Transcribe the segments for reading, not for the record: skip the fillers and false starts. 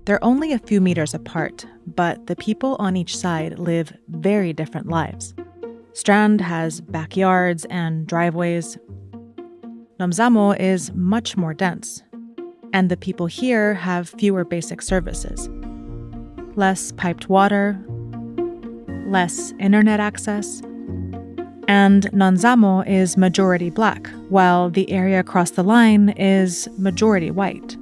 They're only a few meters apart, but the people on each side live very different lives. Strand has backyards and driveways. Nomzamo is much more dense, and the people here have fewer basic services. Less piped water, less internet access, and Nonzamo is majority black, while the area across the line is majority white.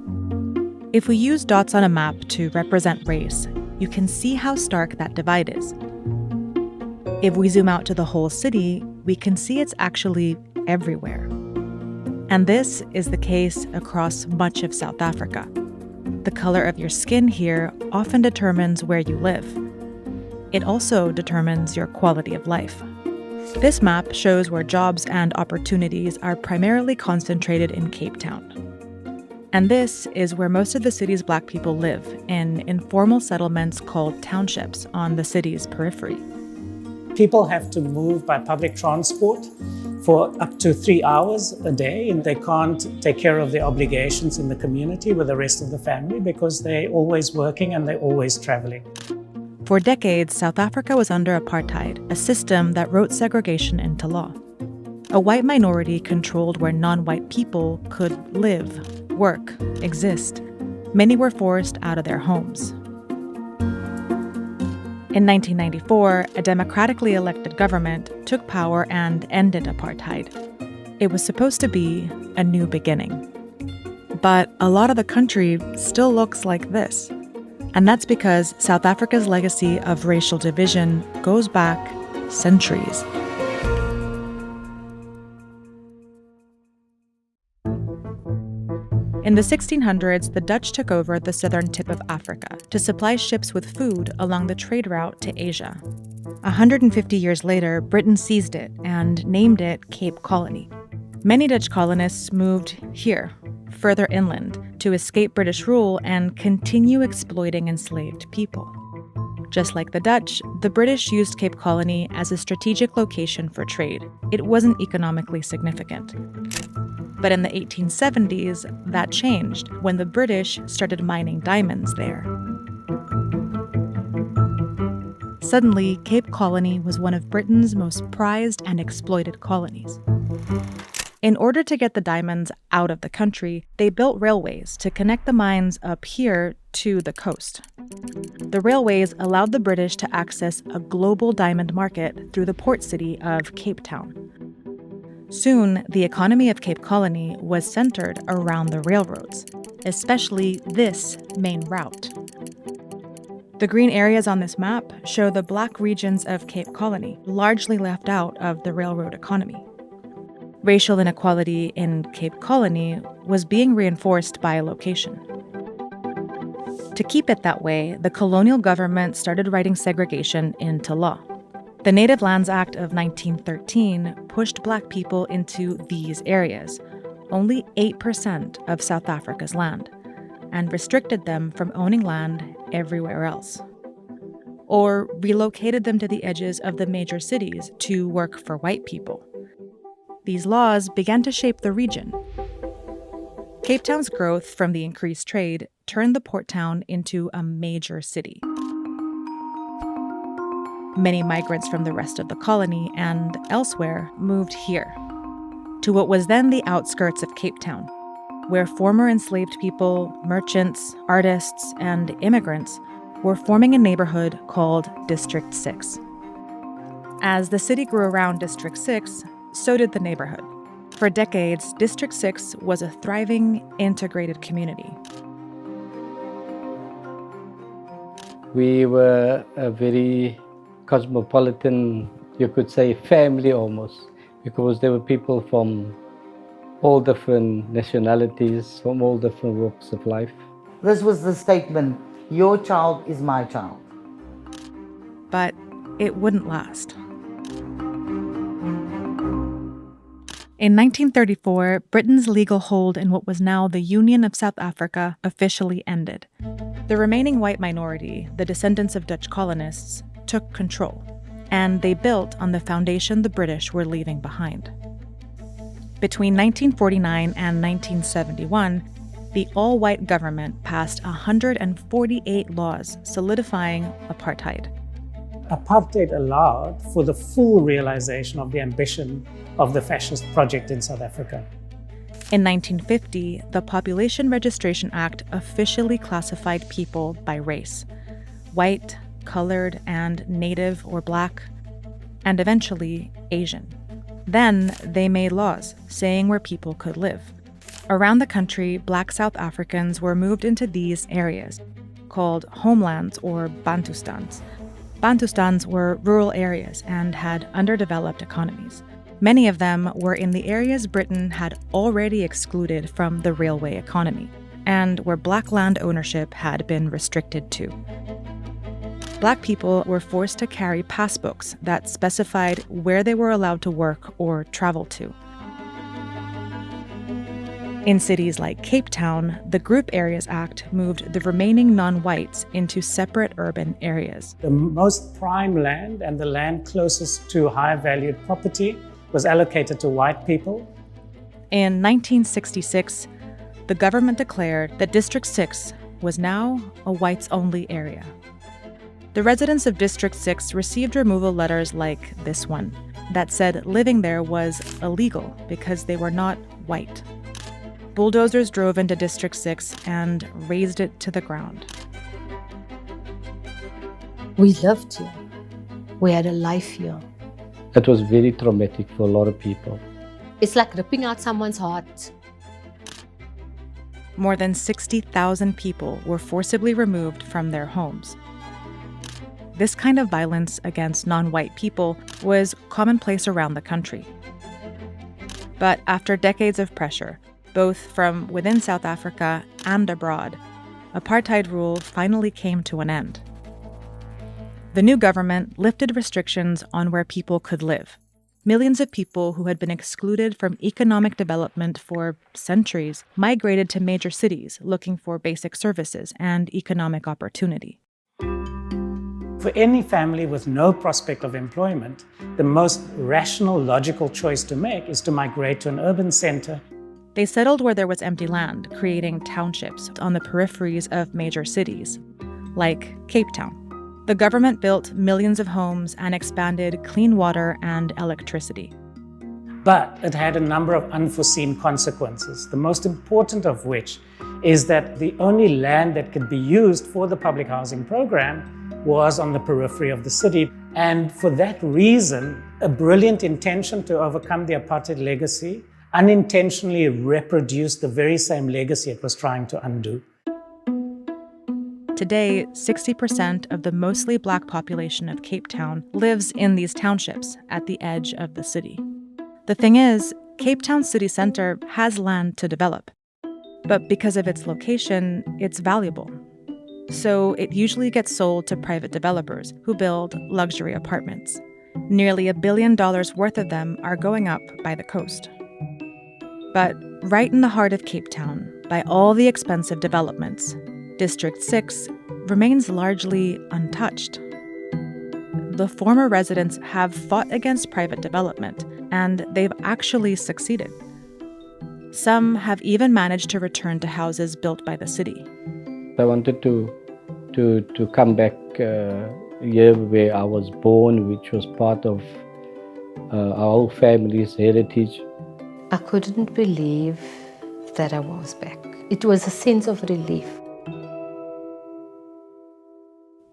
If we use dots on a map to represent race, you can see how stark that divide is. If we zoom out to the whole city, we can see it's actually everywhere. And this is the case across much of South Africa. The color of your skin here often determines where you live. It also determines your quality of life. This map shows where jobs and opportunities are primarily concentrated in Cape Town. And this is where most of the city's black people live, in informal settlements called townships on the city's periphery. People have to move by public transport for up to 3 hours a day, and they can't take care of their obligations in the community with the rest of the family because they're always working and they're always traveling. For decades, South Africa was under apartheid, a system that wrote segregation into law. A white minority controlled where non-white people could live, work, exist. Many were forced out of their homes. In 1994, a democratically elected government took power and ended apartheid. It was supposed to be a new beginning. But a lot of the country still looks like this. And that's because South Africa's legacy of racial division goes back centuries. In the 1600s, the Dutch took over the southern tip of Africa to supply ships with food along the trade route to Asia. 150 years later, Britain seized it and named it Cape Colony. Many Dutch colonists moved here, further inland, to escape British rule and continue exploiting enslaved people. Just like the Dutch, the British used Cape Colony as a strategic location for trade. It wasn't economically significant. But in the 1870s, that changed when the British started mining diamonds there. Suddenly, Cape Colony was one of Britain's most prized and exploited colonies. In order to get the diamonds out of the country, they built railways to connect the mines up here to the coast. The railways allowed the British to access a global diamond market through the port city of Cape Town. Soon, the economy of Cape Colony was centered around the railroads, especially this main route. The green areas on this map show the black regions of Cape Colony, largely left out of the railroad economy. Racial inequality in Cape Colony was being reinforced by location. To keep it that way, the colonial government started writing segregation into law. The Native Lands Act of 1913 pushed black people into these areas, only 8% of South Africa's land, and restricted them from owning land everywhere else. Or relocated them to the edges of the major cities to work for white people. These laws began to shape the region. Cape Town's growth from the increased trade turned the port town into a major city. Many migrants from the rest of the colony and elsewhere moved here, to what was then the outskirts of Cape Town, where former enslaved people, merchants, artists, and immigrants were forming a neighborhood called District 6. As the city grew around District 6, so did the neighborhood. For decades, District 6 was a thriving, integrated community. We were a very cosmopolitan, you could say, family almost, because there were people from all different nationalities, from all different walks of life. This was the statement, your child is my child. But it wouldn't last. In 1934, Britain's legal hold in what was now the Union of South Africa officially ended. The remaining white minority, the descendants of Dutch colonists, took control, and they built on the foundation the British were leaving behind. Between 1949 and 1971, the all-white government passed 148 laws solidifying apartheid. Apartheid allowed for the full realization of the ambition of the fascist project in South Africa. In 1950, the Population Registration Act officially classified people by race: white, colored, and native or black, and eventually Asian. Then they made laws saying where people could live. Around the country, Black South Africans were moved into these areas, called homelands or Bantustans. Bantustans were rural areas and had underdeveloped economies. Many of them were in the areas Britain had already excluded from the railway economy, and where black land ownership had been restricted too. Black people were forced to carry passbooks that specified where they were allowed to work or travel to. In cities like Cape Town, the Group Areas Act moved the remaining non-whites into separate urban areas. The most prime land and the land closest to high-valued property was allocated to white people. In 1966, the government declared that District 6 was now a whites-only area. The residents of District 6 received removal letters like this one that said living there was illegal because they were not white. Bulldozers drove into District 6 and razed it to the ground. We lived here. We had a life here. It was very traumatic for a lot of people. It's like ripping out someone's heart. More than 60,000 people were forcibly removed from their homes. This kind of violence against non-white people was commonplace around the country. But after decades of pressure, both from within South Africa and abroad, apartheid rule finally came to an end. The new government lifted restrictions on where people could live. Millions of people who had been excluded from economic development for centuries migrated to major cities looking for basic services and economic opportunity. For any family with no prospect of employment, the most rational, logical choice to make is to migrate to an urban center. They settled where there was empty land, creating townships on the peripheries of major cities, like Cape Town. The government built millions of homes and expanded clean water and electricity. But it had a number of unforeseen consequences, the most important of which is that the only land that could be used for the public housing program was on the periphery of the city. And for that reason, a brilliant intention to overcome the apartheid legacy unintentionally reproduced the very same legacy it was trying to undo. Today, 60% of the mostly black population of Cape Town lives in these townships at the edge of the city. The thing is, Cape Town city center has land to develop. But because of its location, it's valuable. So it usually gets sold to private developers who build luxury apartments. Nearly $1 billion worth of them are going up by the coast. But right in the heart of Cape Town, by all the expensive developments, District 6 remains largely untouched. The former residents have fought against private development, and they've actually succeeded. Some have even managed to return to houses built by the city. I wanted to come back here where I was born, which was part of our whole family's heritage. I couldn't believe that I was back. It was a sense of relief.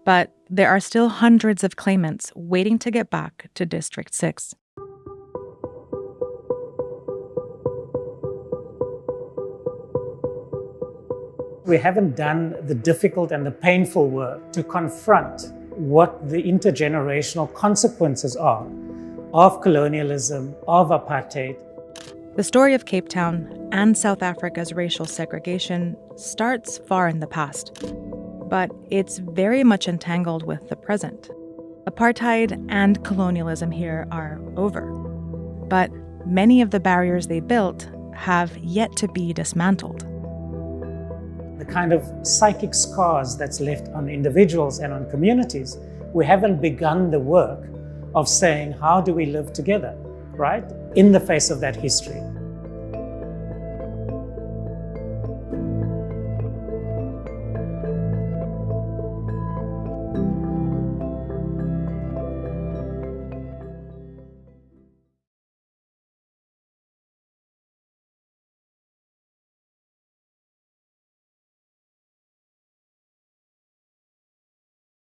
But there are still hundreds of claimants waiting to get back to District 6. We haven't done the difficult and the painful work to confront what the intergenerational consequences are of colonialism, of apartheid. The story of Cape Town and South Africa's racial segregation starts far in the past, but it's very much entangled with the present. Apartheid and colonialism here are over, but many of the barriers they built have yet to be dismantled. The kind of psychic scars that's left on individuals and on communities, we haven't begun the work of saying, how do we live together, right? In the face of that history.